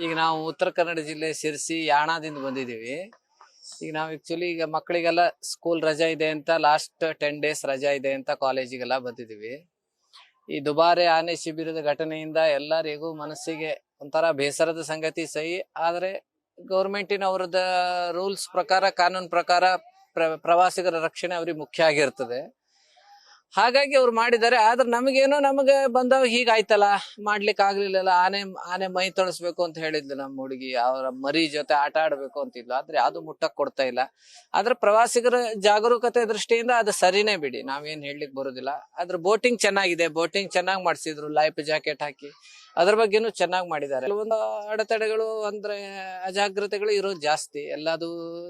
ಈಗ ನಾವು ಉತ್ತರ ಕನ್ನಡ ಜಿಲ್ಲೆ ಶಿರ್ಸಿ ಯಾಣದಿಂದ ಬಂದಿದ್ದೀವಿ. ಈಗ ನಾವು ಆಕ್ಚುಲಿ ಈಗ ಮಕ್ಕಳಿಗೆಲ್ಲ ಸ್ಕೂಲ್ ರಜಾ ಇದೆ ಅಂತ ಲಾಸ್ಟ್ 10 days ರಜಾ ಇದೆ ಅಂತ ಕಾಲೇಜಿಗೆಲ್ಲ ಬಂದಿದ್ದೀವಿ. ಈ ದುಬಾರೆ ಆನೆ ಶಿಬಿರದ ಘಟನೆಯಿಂದ ಎಲ್ಲರಿಗೂ ಮನಸ್ಸಿಗೆ ಒಂಥರ ಬೇಸರದ ಸಂಗತಿ ಸಹಿ. ಆದ್ರೆ ಗೌರ್ಮೆಂಟಿನವರದ ರೂಲ್ಸ್ ಪ್ರಕಾರ, ಕಾನೂನು ಪ್ರಕಾರ ಪ್ರವಾಸಿಗರ ರಕ್ಷಣೆ ಅವ್ರಿಗೆ ಮುಖ್ಯ ಆಗಿರ್ತದೆ. ಹಾಗಾಗಿ ಅವ್ರು ಮಾಡಿದ್ದಾರೆ. ಆದ್ರೆ ನಮಗೆ ಬಂದವ ಹೀಗಾಯ್ತಲ್ಲ, ಮಾಡ್ಲಿಕ್ಕೆ ಆಗ್ಲಿಲ್ಲಲ್ಲ. ಆನೆ ಮೈ ತೊಳಸ್ಬೇಕು ಅಂತ ಹೇಳಿದ್ಲು ನಮ್ಮ ಹುಡುಗಿ, ಅವರ ಮರಿ ಜೊತೆ ಆಟ ಆಡ್ಬೇಕು ಅಂತಿದ್ಲು. ಆದ್ರೆ ಅದು ಮುಟ್ಟಕ್ ಕೊಡ್ತಾ ಇಲ್ಲ. ಆದ್ರೆ ಪ್ರವಾಸಿಗರ ಜಾಗರೂಕತೆ ದೃಷ್ಟಿಯಿಂದ ಅದು ಸರಿನೇ ಬಿಡಿ, ನಾವೇನ್ ಹೇಳಲಿಕ್ಕೆ ಬರೋದಿಲ್ಲ. ಆದ್ರೆ ಬೋಟಿಂಗ್ ಚೆನ್ನಾಗಿದೆ, ಬೋಟಿಂಗ್ ಚೆನ್ನಾಗಿ ಮಾಡಿಸಿದ್ರು, ಲೈಫ್ ಜಾಕೆಟ್ ಹಾಕಿ ಅದ್ರ ಬಗ್ಗೆನೂ ಚೆನ್ನಾಗಿ ಮಾಡಿದ್ದಾರೆ. ಕೆಲವೊಂದು ಅಡೆತಡೆಗಳು ಅಂದ್ರೆ ಅಜಾಗ್ರತೆಗಳು ಇರೋದು ಜಾಸ್ತಿ. ಎಲ್ಲದು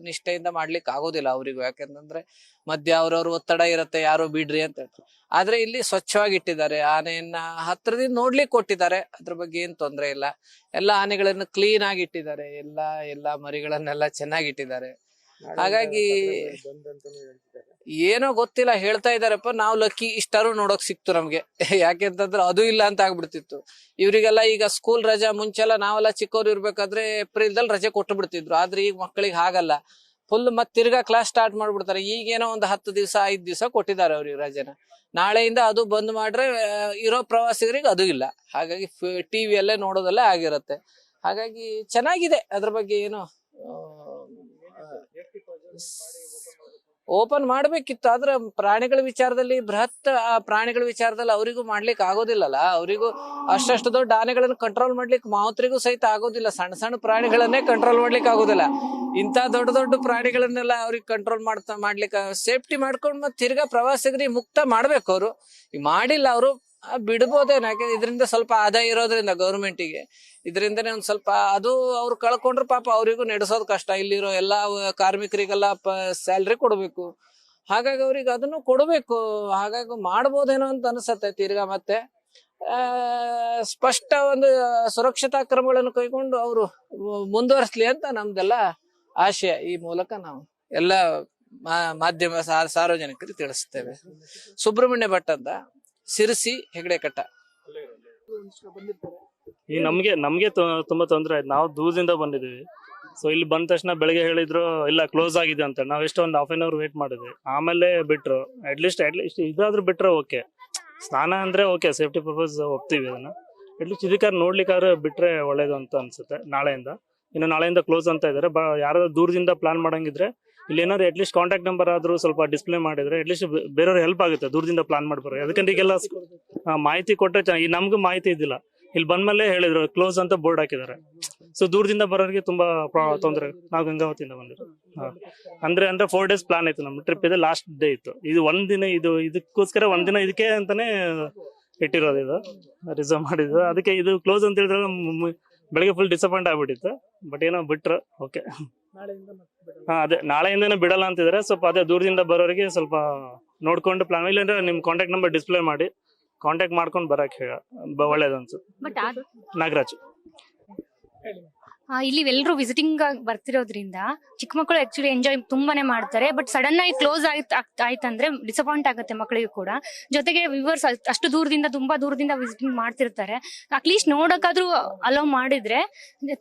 ನಿಷ್ಠೆಯಿಂದ ಮಾಡ್ಲಿಕ್ಕೆ ಆಗೋದಿಲ್ಲ ಅವರಿಗೂ, ಯಾಕಂತಂದ್ರೆ ಮಧ್ಯ ಅವ್ರವ್ರ ಒತ್ತಡ ಇರುತ್ತೆ, ಯಾರೋ ಬಿಡ್ರಿ ಅಂತ ಹೇಳ್ತಾರೆ. ಆದ್ರೆ ಇಲ್ಲಿ ಸ್ವಚ್ಛವಾಗಿ ಇಟ್ಟಿದ್ದಾರೆ. ಆನೆಯನ್ನ ಹತ್ರದಿಂದ ನೋಡ್ಲಿಕ್ಕೆ ಕೊಟ್ಟಿದ್ದಾರೆ, ಅದ್ರ ಬಗ್ಗೆ ಏನ್ ತೊಂದ್ರೆ ಇಲ್ಲ. ಎಲ್ಲ ಆನೆಗಳನ್ನು ಕ್ಲೀನ್ ಆಗಿ ಇಟ್ಟಿದ್ದಾರೆ, ಎಲ್ಲಾ ಮರಿಗಳನ್ನೆಲ್ಲ ಚೆನ್ನಾಗಿ ಇಟ್ಟಿದ್ದಾರೆ. ಹಾಗಾಗಿ ಏನೋ ಗೊತ್ತಿಲ್ಲ, ಹೇಳ್ತಾ ಇದಾರಪ್ಪ. ನಾವು ಲಕ್ಕಿ ಇಷ್ಟಾರು ನೋಡಕ್ ಸಿಕ್ತು ನಮ್ಗೆ. ಯಾಕೆಂತಂದ್ರೆ ಅದು ಇಲ್ಲ ಅಂತ ಆಗ್ಬಿಡ್ತಿತ್ತು. ಇವ್ರಿಗೆಲ್ಲ ಈಗ ಸ್ಕೂಲ್ ರಜಾ ಮುಂಚೆಲ್ಲ ನಾವೆಲ್ಲ ಚಿಕ್ಕವ್ರು ಇರ್ಬೇಕಾದ್ರೆ ಏಪ್ರಿಲ್ದಲ್ಲಿ ರಜೆ ಕೊಟ್ಟು ಬಿಡ್ತಿದ್ರು. ಆದ್ರೆ ಈಗ ಮಕ್ಕಳಿಗೆ ಹಾಗಲ್ಲ, ಫುಲ್ ಮತ್ ತಿರ್ಗಾ ಕ್ಲಾಸ್ ಸ್ಟಾರ್ಟ್ ಮಾಡ್ಬಿಡ್ತಾರೆ. ಈಗೇನೋ ಒಂದು 10 ದಿವಸ 5 ದಿವಸ ಕೊಟ್ಟಿದ್ದಾರೆ ಅವ್ರಿಗೆ ರಜೆನ. ನಾಳೆಯಿಂದ ಅದು ಬಂದ್ ಮಾಡ್ರೆ ಇರೋ ಪ್ರವಾಸಿಗರಿಗೆ ಅದು ಇಲ್ಲ. ಹಾಗಾಗಿ ಟಿವಿಯಲ್ಲೇ ನೋಡೋದಲ್ಲೇ ಆಗಿರುತ್ತೆ. ಹಾಗಾಗಿ ಚೆನ್ನಾಗಿದೆ, ಅದ್ರ ಬಗ್ಗೆ ಏನು ಓಪನ್ ಮಾಡ್ಬೇಕಿತ್ತು. ಆದ್ರೆ ಪ್ರಾಣಿಗಳ ವಿಚಾರದಲ್ಲಿ, ಬೃಹತ್ ಪ್ರಾಣಿಗಳ ವಿಚಾರದಲ್ಲಿ ಅವರಿಗೂ ಮಾಡ್ಲಿಕ್ಕೆ ಆಗೋದಿಲ್ಲಲ್ಲ. ಅವರಿಗೂ ಅಷ್ಟು ದೊಡ್ಡ ಆನೆಗಳನ್ನು ಕಂಟ್ರೋಲ್ ಮಾಡ್ಲಿಕ್ಕೆ ಮಾವುತರಿಗೂ ಸಹಿತ ಆಗೋದಿಲ್ಲ. ಸಣ್ಣ ಸಣ್ಣ ಪ್ರಾಣಿಗಳನ್ನೇ ಕಂಟ್ರೋಲ್ ಮಾಡ್ಲಿಕ್ಕೆ ಆಗೋದಿಲ್ಲ. ಇಂತ ದೊಡ್ಡ ಪ್ರಾಣಿಗಳನ್ನೆಲ್ಲ ಅವ್ರಿಗೆ ಕಂಟ್ರೋಲ್ ಮಾಡ್ಲಿಕ್ಕೆ ಸೇಫ್ಟಿ ಮಾಡ್ಕೊಂಡು ಮತ್ತೆ ತಿರ್ಗಾ ಪ್ರವಾಸಿಗರಿಗೆ ಮುಕ್ತ ಮಾಡ್ಬೇಕು. ಅವರು ಈಗ ಮಾಡಿಲ್ಲ, ಅವರು ಬಿಡ್ಬೋದೇನೋ. ಯಾಕೆ ಇದರಿಂದ ಸ್ವಲ್ಪ ಆದಾಯ ಇರೋದ್ರಿಂದ ಗೌರ್ಮೆಂಟಿಗೆ, ಇದರಿಂದನೇ ಒಂದ್ ಸ್ವಲ್ಪ ಅದು ಅವ್ರು ಕಳ್ಕೊಂಡ್ರೆ ಪಾಪ ಅವರಿಗೂ ನಡೆಸೋದು ಕಷ್ಟ. ಇಲ್ಲಿರೋ ಎಲ್ಲಾ ಕಾರ್ಮಿಕರಿಗೆಲ್ಲ ಸ್ಯಾಲ್ರಿ ಕೊಡ್ಬೇಕು. ಹಾಗಾಗಿ ಅವ್ರಿಗೆ ಅದನ್ನು ಕೊಡ್ಬೇಕು. ಹಾಗಾಗಿ ಮಾಡ್ಬೋದೇನೋ ಅಂತ ಅನ್ಸತ್ತೆ. ತಿರ್ಗಾ ಮತ್ತೆ ಸ್ಪಷ್ಟ ಒಂದು ಸುರಕ್ಷತಾ ಕ್ರಮಗಳನ್ನು ಕೈಗೊಂಡು ಅವರು ಮುಂದುವರಿಸ್ಲಿ ಅಂತ ನಮ್ದೆಲ್ಲ ಆಶಯ. ಈ ಮೂಲಕ ನಾವು ಎಲ್ಲ ಮಾಧ್ಯಮ ಸಾರ್ವಜನಿಕರಿಗೆ ತಿಳಿಸ್ತೇವೆ. ಸುಬ್ರಹ್ಮಣ್ಯ ಭಟ್ ಅಂತ, ಸಿರ್ಸಿ ಹೆಗಡೆಕಟ್ಟ. ಈ ನಮ್ಗೆ ತುಂಬಾ ತೊಂದರೆ ಆಯ್ತು. ನಾವು ದೂರದಿಂದ ಬಂದಿದ್ದೀವಿ. ಸೊ ಇಲ್ಲಿ ಬಂದ ತಕ್ಷಣ ಬೆಳಗ್ಗೆ ಹೇಳಿದ್ರು ಇಲ್ಲ ಕ್ಲೋಸ್ ಆಗಿದೆ ಅಂತ. ನಾವ್ ಎಷ್ಟು ಒಂದು ಹಾಫ್ ಆನ್ ಅವರ್ ವೇಟ್ ಮಾಡಿದ್ವಿ, ಆಮೇಲೆ ಬಿಟ್ರು. ಅಟ್ಲೀಸ್ಟ್ ಇದಾದ್ರೂ ಬಿಟ್ರೆ ಓಕೆ. ಸ್ನಾನ ಅಂದ್ರೆ ಓಕೆ, ಸೇಫ್ಟಿ ಪರ್ಪಸ್ ಒಪ್ತೀವಿ ಅದನ್ನ. ಅಟ್ಲೀಸ್ಟ್ ಇದಕ್ಕಾದ್ರೆ ನೋಡ್ಲಿಕ್ಕಾದ್ರೆ ಬಿಟ್ರೆ ಒಳ್ಳೇದು ಅಂತ ಅನ್ಸುತ್ತೆ. ನಾಳೆಯಿಂದ ಕ್ಲೋಸ್ ಅಂತ ಇದಾರೆ. ಯಾರಾದ್ರೂ ದೂರದಿಂದ ಪ್ಲಾನ್ ಮಾಡಂಗಿದ್ರೆ ಇಲ್ಲಿ ಏನಾದ್ರು ಅಟ್ಲೀಸ್ಟ್ ಕಾಂಟ್ಯಾಕ್ಟ್ ನಂಬರ್ ಆದ್ರೂ ಸ್ವಲ್ಪ ಡಿಸ್ಪ್ಲೇ ಮಾಡಿದ್ರೆ ಅಟ್ಲೀಸ್ಟ್ ಬೇರೆಯವ್ರಿಗೆ ಹೆಲ್ಪ್ ಆಗುತ್ತೆ, ದೂರದಿಂದ ಪ್ಲಾನ್ ಮಾಡ್ಬಾರೆ. ಅದಕ್ಕೆ ಈಗೆಲ್ಲ ಮಾಹಿತಿ ಕೊಟ್ಟರೆ ಚೆನ್ನಾಗಿ. ನಮ್ಗೂ ಮಾಹಿತಿ ಇದ್ದಿಲ್ಲ, ಇಲ್ಲಿ ಬಂದ್ಮೇಲೆ ಹೇಳಿದ್ರು ಕ್ಲೋಸ್ ಅಂತ ಬೋರ್ಡ್ ಹಾಕಿದ್ದಾರೆ. ಸೊ ದೂರದಿಂದ ಬರೋರಿಗೆ ತುಂಬಾ ತೊಂದರೆ. ನಾವು ಗಂಗಾವತಿಯಿಂದ ಬಂದಿರೋ ಅಂದ್ರೆ 4 days ಪ್ಲಾನ್ ಆಯ್ತು. ನಮ್ಮ ಟ್ರಿಪ್ ಇದೆ, ಲಾಸ್ಟ್ ಡೇ ಇತ್ತು. ಇದು ಒಂದಿನ, ಇದಕ್ಕೋಸ್ಕರ ಒಂದಿನ ಇದಕ್ಕೆ ಅಂತಾನೆ ಇಟ್ಟಿರೋದು, ಇದು ರಿಸರ್ವ್ ಮಾಡಿದ್ದು. ಅದಕ್ಕೆ ಇದು ಕ್ಲೋಸ್ ಅಂತ ಹೇಳಿದ್ರೆ ಬೆಳಗ್ಗೆ ಫುಲ್ ಡಿಸಪಾಯಿಂಟ್ ಆಗ್ಬಿಟ್ಟಿತ್ತು. ಬಟ್ ಏನೋ ಬಿಟ್ರು, ಓಕೆ. ಅದೇ ನಾಳೆಯಿಂದನೇ ಬಿಡಲ್ಲ ಅಂತಿದ್ರೆ. ಸ್ವಲ್ಪ ಅದೇ ದೂರದಿಂದ ಬರೋರಿಗೆ ಸ್ವಲ್ಪ ನೋಡ್ಕೊಂಡು ಪ್ಲಾನ್, ಇಲ್ಲಾಂದ್ರೆ ನಿಮ್ ಕಾಂಟ್ಯಾಕ್ಟ್ ನಂಬರ್ ಡಿಸ್ಪ್ಲೇ ಮಾಡಿ ಕಾಂಟ್ಯಾಕ್ಟ್ ಮಾಡ್ಕೊಂಡು ಬರಕ್ ಒಳ್ಳೇದು ಅನ್ಸುತ್ತೆ. ನಾಗರಾಜ್. ಇಲ್ಲಿ ಎಲ್ಲರೂ ವಿಸಿಟಿಂಗ್ ಬರ್ತಿರೋದ್ರಿಂದ ಚಿಕ್ಕ ಮಕ್ಕಳು ಆಕ್ಚುಲಿ ಎಂಜಾಯ್ ತುಂಬಾನೇ ಮಾಡ್ತಾರೆ. ಬಟ್ ಸಡನ್ ಆಗಿ ಕ್ಲೋಸ್ ಆಯ್ತಂದ್ರೆ ಡಿಸಪಾಯಿಂಟ್ ಆಗುತ್ತೆ ಮಕ್ಕಳಿಗೂ ಕೂಡ. ಜೊತೆಗೆ ವ್ಯೂವರ್ಸ್ ಅಷ್ಟು ತುಂಬಾ ದೂರದಿಂದ ವಿಸಿಟಿಂಗ್ ಮಾಡ್ತಿರ್ತಾರೆ. ಅಟ್ಲೀಸ್ಟ್ ನೋಡಕ್ಕಾದ್ರೂ ಅಲೋ ಮಾಡಿದ್ರೆ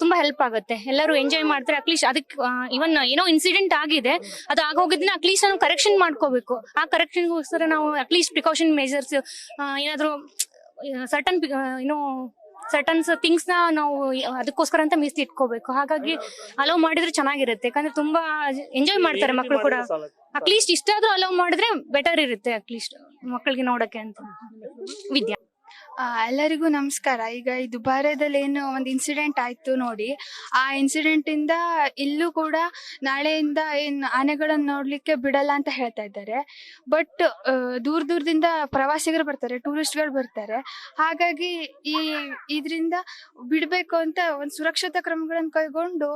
ತುಂಬಾ ಹೆಲ್ಪ್ ಆಗುತ್ತೆ. ಎಲ್ಲರೂ ಎಂಜಾಯ್ ಮಾಡ್ತಾರೆ. ಅಟ್ಲೀಸ್ಟ್ ಅದಕ್ಕೆ ಇವನ್ ಏನೋ ಇನ್ಸಿಡೆಂಟ್ ಆಗಿದೆ, ಅದು ಆಗೋಗಿದ್ನ ಅಟ್ಲೀಸ್ಟ್ ನಾವು ಕರೆಕ್ಷನ್ ಮಾಡ್ಕೋಬೇಕು. ಆ ಕರೆಕ್ಷನ್ಗೋಸ್ಕರ ನಾವು ಅಟ್ಲೀಸ್ಟ್ ಪ್ರಿಕಾಷನ್ ಮೆಜರ್ಸ್ ಏನಾದ್ರು ಸರ್ಟನ್ ಥಿಂಗ್ಸ್ ನ ನಾವು ಅದಕ್ಕೋಸ್ಕರ ಅಂತ ಮೀಸಿ ಇಟ್ಕೋಬೇಕು. ಹಾಗಾಗಿ ಅಲೋ ಮಾಡಿದ್ರೆ ಚೆನ್ನಾಗಿರುತ್ತೆ. ಯಾಕಂದ್ರೆ ತುಂಬಾ ಎಂಜಾಯ್ ಮಾಡ್ತಾರೆ ಮಕ್ಕಳು ಕೂಡ. ಅಟ್ಲೀಸ್ಟ್ ಇಷ್ಟಾದ್ರೂ ಅಲೋ ಮಾಡಿದ್ರೆ ಬೆಟರ್ ಇರುತ್ತೆ, ಅಟ್ಲೀಸ್ಟ್ ಮಕ್ಕಳಿಗೆ ನೋಡಕ್ಕೆ ಅಂತ. ವಿದ್ಯಾ. ಎಲ್ಲರಿಗೂ ನಮಸ್ಕಾರ. ಈಗ ಈ ದುಬಾರೆದಲ್ಲಿ ಏನು ಒಂದು ಇನ್ಸಿಡೆಂಟ್ ಆಯ್ತು ನೋಡಿ, ಆ ಇನ್ಸಿಡೆಂಟ್ ಇಂದ ಇಲ್ಲೂ ಕೂಡ ನಾಳೆಯಿಂದ ಏನು ಆನೆಗಳನ್ನ ನೋಡ್ಲಿಕ್ಕೆ ಬಿಡಲ್ಲ ಅಂತ ಹೇಳ್ತಾ ಇದ್ದಾರೆ. ಬಟ್ ದೂರದಿಂದ ಪ್ರವಾಸಿಗರು ಬರ್ತಾರೆ, ಟೂರಿಸ್ಟ್ಗಳು ಬರ್ತಾರೆ. ಹಾಗಾಗಿ ಇದರಿಂದ ಬಿಡಬೇಕು ಅಂತ ಒಂದು ಸುರಕ್ಷತಾ ಕ್ರಮಗಳನ್ನು ಕೈಗೊಂಡು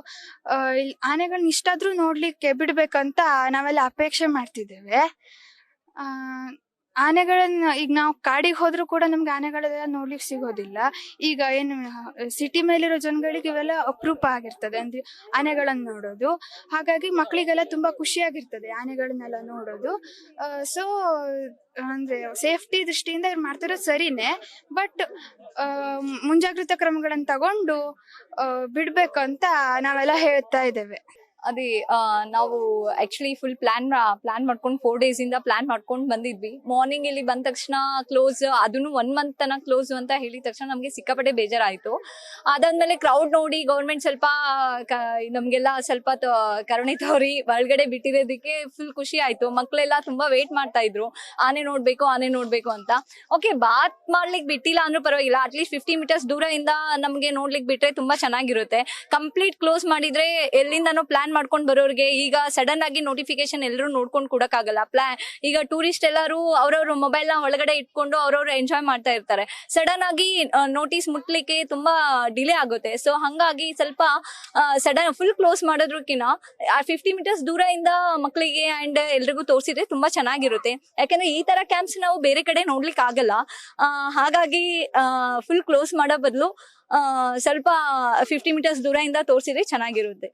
ಆನೆಗಳನ್ನ ಇಷ್ಟಾದ್ರೂ ನೋಡ್ಲಿಕ್ಕೆ ಬಿಡ್ಬೇಕಂತ ನಾವೆಲ್ಲ ಅಪೇಕ್ಷೆ ಮಾಡ್ತಿದ್ದೇವೆ. ಆನೆಗಳನ್ನ ಈಗ ನಾವು ಕಾಡಿಗೆ ಹೋದ್ರೂ ಕೂಡ ನಮ್ಗೆ ಆನೆಗಳೆಲ್ಲ ನೋಡ್ಲಿಕ್ಕೆ ಸಿಗೋದಿಲ್ಲ. ಈಗ ಏನು ಸಿಟಿ ಮೇಲಿರೋ ಜನಗಳಿಗೆ ಇವೆಲ್ಲ ಅಪರೂಪ ಆಗಿರ್ತದೆ ಅಂದ್ರೆ ಆನೆಗಳನ್ನ ನೋಡೋದು. ಹಾಗಾಗಿ ಮಕ್ಕಳಿಗೆಲ್ಲ ತುಂಬಾ ಖುಷಿಯಾಗಿರ್ತದೆ ಆನೆಗಳನ್ನೆಲ್ಲ ನೋಡೋದು. ಸೊ ಅಂದ್ರೆ ಸೇಫ್ಟಿ ದೃಷ್ಟಿಯಿಂದ ಇವ್ರು ಮಾಡ್ತಿರೋದು ಸರಿನೇ, ಬಟ್ ಮುಂಜಾಗ್ರತಾ ಕ್ರಮಗಳನ್ನ ತಗೊಂಡು ಬಿಡ್ಬೇಕು ಅಂತ ನಾವೆಲ್ಲ ಹೇಳ್ತಾ ಇದ್ದೇವೆ. ಅದೇ ನಾವು ಆಕ್ಚುಲಿ ಫುಲ್ ಪ್ಲಾನ್ ಮಾಡ್ಕೊಂಡು 4 days ಇಂದ ಪ್ಲಾನ್ ಮಾಡ್ಕೊಂಡು ಬಂದಿದ್ವಿ. ಮಾರ್ನಿಂಗ್ ಇಲ್ಲಿ ಬಂದ ತಕ್ಷಣ ಕ್ಲೋಸ್, ಅದನ್ನು 1 month ತನಕ ಕ್ಲೋಸ್ ಅಂತ ಹೇಳಿದ ತಕ್ಷಣ ನಮ್ಗೆ ಸಿಕ್ಕಾಪಟ್ಟೆ ಬೇಜಾರಾಯ್ತು. ಅದಾದ್ಮೇಲೆ ಕ್ರೌಡ್ ನೋಡಿ ಗೌರ್ಮೆಂಟ್ ಸ್ವಲ್ಪ ನಮ್ಗೆಲ್ಲ ಸ್ವಲ್ಪ ಕರುಣೆ ತೋರಿ ಒಳಗಡೆ ಬಿಟ್ಟಿರೋದಕ್ಕೆ ಫುಲ್ ಖುಷಿ ಆಯ್ತು. ಮಕ್ಳೆಲ್ಲ ತುಂಬಾ ವೇಟ್ ಮಾಡ್ತಾ ಇದ್ರು, ಆನೆ ನೋಡ್ಬೇಕು ಅಂತ. ಓಕೆ, ಬಾತ್ ಮಾಡ್ಲಿಕ್ಕೆ ಬಿಟ್ಟಿಲ್ಲ ಅಂದ್ರೂ ಪರವಾಗಿಲ್ಲ, ಅಟ್ಲೀಸ್ಟ್ 50 meters ದೂರ ಇಂದ ನಮ್ಗೆ ನೋಡ್ಲಿಕ್ಕೆ ಬಿಟ್ರೆ ತುಂಬಾ ಚೆನ್ನಾಗಿರುತ್ತೆ. ಕಂಪ್ಲೀಟ್ ಕ್ಲೋಸ್ ಮಾಡಿದ್ರೆ ಎಲ್ಲಿಂದನೋ ಪ್ಲಾನ್ ಮಾಡ್ಕೊಂಡು ಬರೋರಿಗೆ ಈಗ ಸಡನ್ ಆಗಿ ನೋಟಿಫಿಕೇಶನ್ ಎಲ್ಲರೂ ನೋಡ್ಕೊಂಡು ಕೊಡಕ್ಕಾಗಲ್ಲ. ಈಗ ಟೂರಿಸ್ಟ್ ಎಲ್ಲರೂ ಅವ್ರವ್ರ ಮೊಬೈಲ್ ನ ಒಳಗಡೆ ಇಟ್ಕೊಂಡು ಅವ್ರವ್ರು ಎಂಜಾಯ್ ಮಾಡ್ತಾ ಇರ್ತಾರೆ. ಸಡನ್ ಆಗಿ ನೋಟಿಸ್ ಮುಟ್ಲಿಕ್ಕೆ ತುಂಬಾ ಡಿಲೇ ಆಗುತ್ತೆ. ಸೊ ಹಂಗಾಗಿ ಸ್ವಲ್ಪ ಸಡನ್ ಫುಲ್ ಕ್ಲೋಸ್ ಮಾಡೋದ್ರಕ್ಕಿಂತ 50 meters ದೂರ ಇಂದ ಮಕ್ಕಳಿಗೆ ಅಂಡ್ ಎಲ್ರಿಗೂ ತೋರಿಸಿದ್ರೆ ತುಂಬಾ ಚೆನ್ನಾಗಿರುತ್ತೆ. ಯಾಕಂದ್ರೆ ಈ ತರ ಕ್ಯಾಂಪ್ಸ್ ನಾವು ಬೇರೆ ಕಡೆ ನೋಡ್ಲಿಕ್ಕೆ ಆಗಲ್ಲ. ಹಾಗಾಗಿ ಫುಲ್ ಕ್ಲೋಸ್ ಮಾಡೋ ಬದಲು ಸ್ವಲ್ಪ 50 meters ದೂರ ಇಂದ ತೋರಿಸಿದ್ರೆ ಚೆನ್ನಾಗಿರುತ್ತೆ.